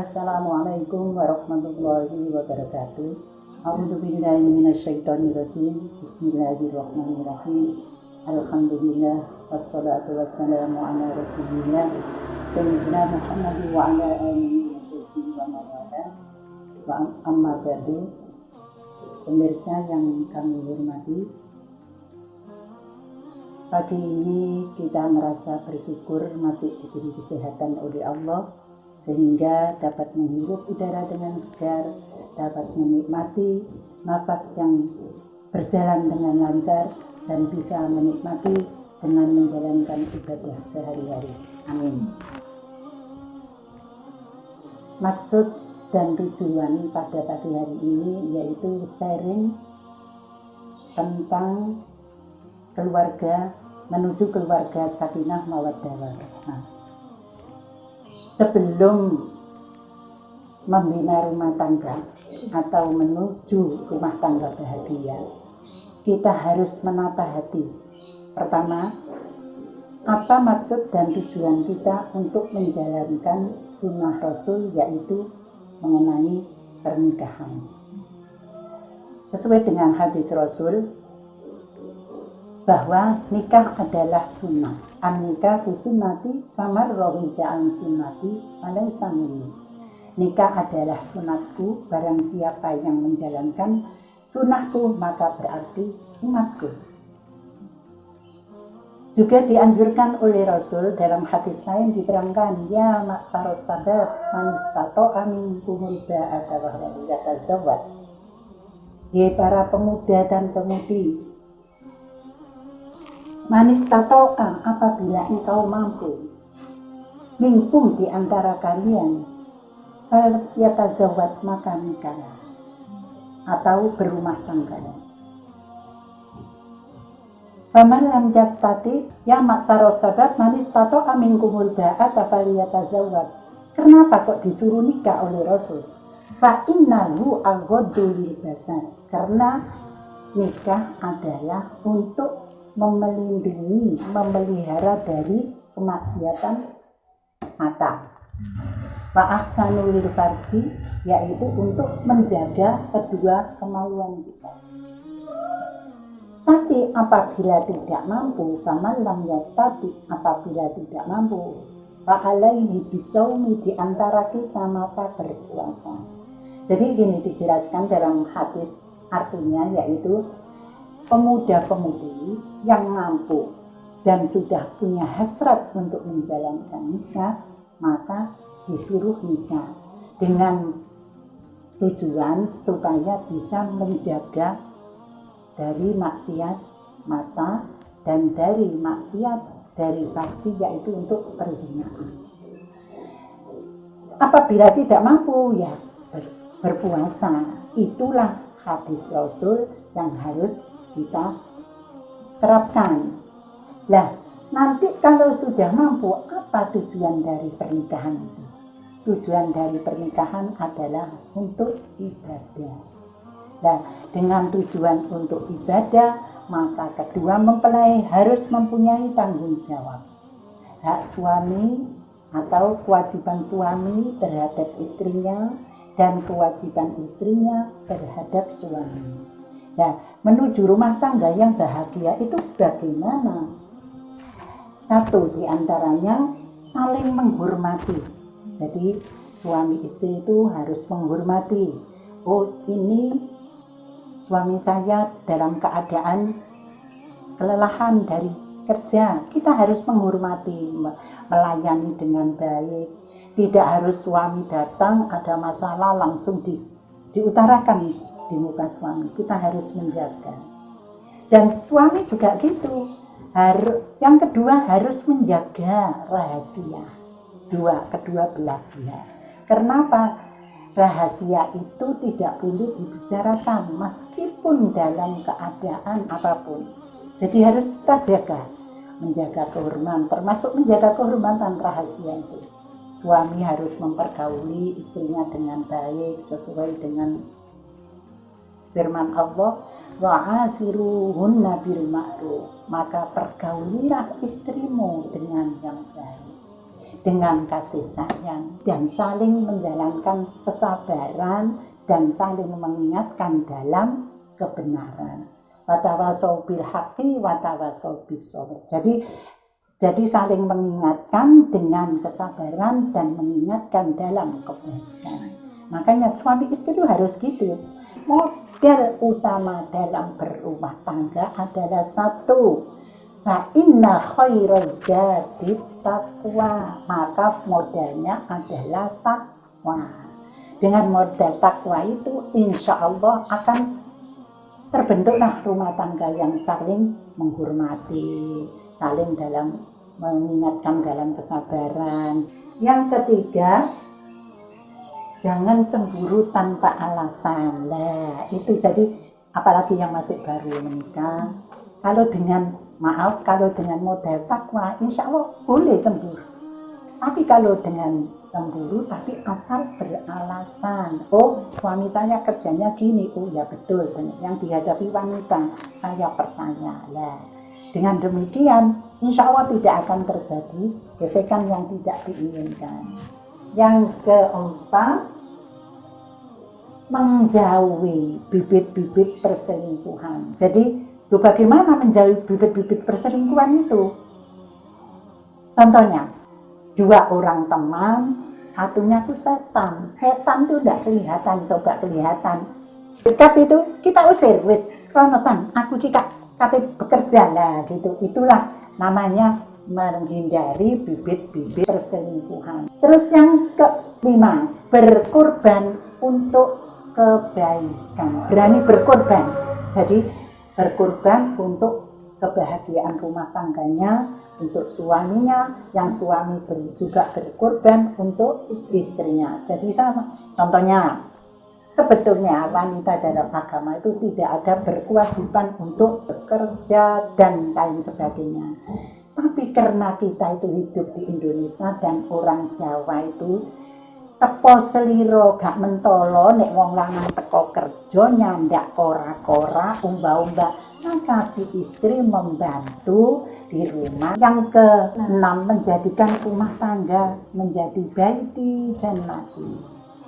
Assalamualaikum warahmatullahi wabarakatuh. A'udzubillahi minasyaitonirrajim. Bismillahirrahmanirrahim. Alhamdulillah wassalatu wassalamu ala Rasulillah Sayyidina Muhammad wa ala alihi wa sahbihi wa man wala. Wa amma ba'du. Pemirsa yang kami hormati, pagi ini kita merasa bersyukur masih diberi kesehatan oleh Allah, sehingga dapat menghirup udara dengan segar, dapat menikmati nafas yang berjalan dengan lancar, dan bisa menikmati dengan menjalankan ibadah sehari-hari. Amin. Maksud dan tujuan pada pagi hari ini yaitu sharing tentang keluarga, menuju keluarga sakinah mawaddah warahmah. Sebelum membina rumah tangga atau menuju rumah tangga bahagia, kita harus menata hati. Pertama, apa maksud dan tujuan kita untuk menjalankan sunnah Rasul, yaitu mengenai pernikahan. Sesuai dengan hadis Rasul bahwa nikah adalah sunnah. An-nikahu sunnati faman raghaba an sunnati falaysa minni. Nikah adalah sunatku, barang siapa yang menjalankan sunnahku maka berarti umatku. Juga dianjurkan oleh Rasul dalam hadis lain diterangkan, ya ma'syaras sadaq man istata'a minkumul ba'ata wa yatazawwaj. Ya para pemuda dan pemudi, man istata'a, apabila engkau mampu, minkum di antara kalian, fal yatazawwaj, maka nikahlah atau berumah tangga. Faman lam yastati, ya ma'syaras sadaq man istata'a minkumul ba'ata falyatazawwaj. Kenapa kok disuruh nikah oleh Rasul? Fa innahu aghaddu lil basar. Karena nikah adalah untuk melindungi, memelihara dari kemaksiatan mata. Wa ahsanu lil farji, yaitu untuk menjaga kedua kemaluan kita. Tapi apabila tidak mampu, faman lam yastati, apabila tidak mampu, fa alaihi bisaumi, di antara kita maka berpuasa. Jadi gini dijelaskan dalam hadis, artinya yaitu pemuda-pemudi yang mampu dan sudah punya hasrat untuk menjalankan nikah, maka disuruh nikah dengan tujuan supaya bisa menjaga dari maksiat mata dan dari maksiat dari farji, yaitu untuk perzinahan. Apabila tidak mampu, ya berpuasa. Itulah hadis Rasul yang harus kita terapkan. Nah, nanti kalau sudah mampu, apa tujuan dari pernikahan itu? Tujuan dari pernikahan adalah untuk ibadah. Nah, dengan tujuan untuk ibadah, maka kedua mempelai harus mempunyai tanggung jawab. Hak suami atau kewajiban suami terhadap istrinya dan kewajiban istrinya terhadap suami. Nah, menuju rumah tangga yang bahagia itu bagaimana? Satu di antaranya saling menghormati. Jadi suami istri itu harus menghormati. Oh, ini suami saya dalam keadaan kelelahan dari kerja, kita harus menghormati, melayani dengan baik. Tidak harus suami datang ada masalah langsung diutarakan di muka suami. Kita harus menjaga. Dan suami juga gitu. Yang kedua harus menjaga rahasia. Kedua belah pihak. Kenapa? Rahasia itu tidak boleh dibicarakan meskipun dalam keadaan apapun. Jadi harus kita jaga, menjaga kehormatan, termasuk menjaga kehormatan rahasia itu. Suami harus mempergauli istrinya dengan baik sesuai dengan firman Allah, wa'asiruhunna bil ma'ruf, maka pergaulilah istrimu dengan yang baik. dengan kasih sayang dan saling menjalankan kesabaran dan saling mengingatkan dalam kebenaran. Watawasau bil haqqi watawasau bis sabr. Jadi saling mengingatkan dengan kesabaran dan mengingatkan dalam kebaikan. Makanya suami istri itu harus gitu. Model utama dalam berumah tangga adalah satu, fa inna khairaz zadi taqwa. Maka modelnya adalah takwa. Dengan model takwa itu insya Allah akan terbentuklah rumah tangga yang saling menghormati, saling dalam mengingatkan dalam kesabaran. Yang ketiga, jangan cemburu tanpa alasan. Lah, itu jadi apalagi yang masih baru menikah, kalau dengan model takwa, insya Allah boleh cemburu. Tapi kalau dengan cemburu tapi asal beralasan. Oh, suami saya kerjanya gini. Oh ya betul, yang dihadapi wanita saya percaya. Lah, dengan demikian insya Allah tidak akan terjadi gesekan yang tidak diinginkan. Yang keempat, menjauhi bibit-bibit perselingkuhan. Jadi bagaimana menjauhi bibit-bibit perselingkuhan itu? Contohnya, dua orang teman, satunya tuh setan. Setan tuh tidak kelihatan, coba kelihatan. Dekat itu kita usir, wis ronotan, aku kate bekerja lah gitu. Itulah namanya menghindari bibit-bibit perselingkuhan. Terus yang kelima, berkorban untuk kebaikan. Berani berkorban. Jadi berkorban untuk kebahagiaan rumah tangganya, untuk suaminya, yang suami juga berkorban untuk istrinya. Jadi sama. Contohnya, sebetulnya wanita dalam agama itu tidak ada berkewajiban untuk bekerja dan lain sebagainya. Tapi karena kita itu hidup di Indonesia dan orang Jawa itu tepo seliro gak mentolo, nek wong lanang teko kerja nyandak kora-kora, umba-umba, maka si istri membantu di rumah. Yang keenam, menjadikan rumah tangga menjadi baiti jannati.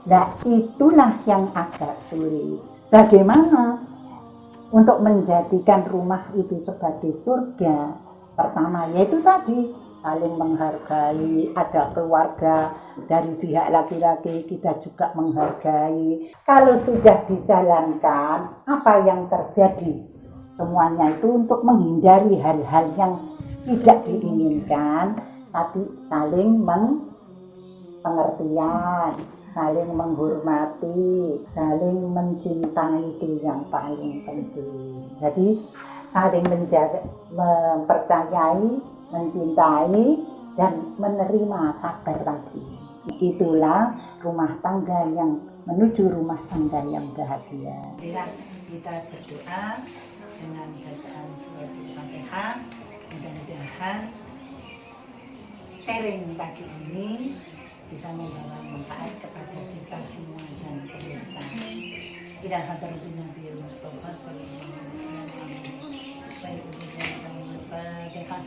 Nah, itulah yang agak sulit. Bagaimana untuk menjadikan rumah itu sebagai surga? Pertama, yaitu tadi saling menghargai, ada keluarga dari pihak laki-laki, kita juga menghargai. Kalau sudah dijalankan, apa yang terjadi? Semuanya itu untuk menghindari hal-hal yang tidak diinginkan, tapi saling pengertian, saling menghormati, saling mencintai, itu yang paling penting. Jadi saling mempercayai, mencintai, dan menerima, sabar lagi. Itulah rumah tangga yang menuju rumah tangga yang bahagia. Kita berdoa dengan bacaan surat Al-Fatihah. Mudah-mudahan sharing pagi ini bisa membawa manfaat kepada kita semua dan pemirsa. Ila hadratin Nabi Mustafa sallallahu alaihi wasallam. Baik, Al-Fatihah.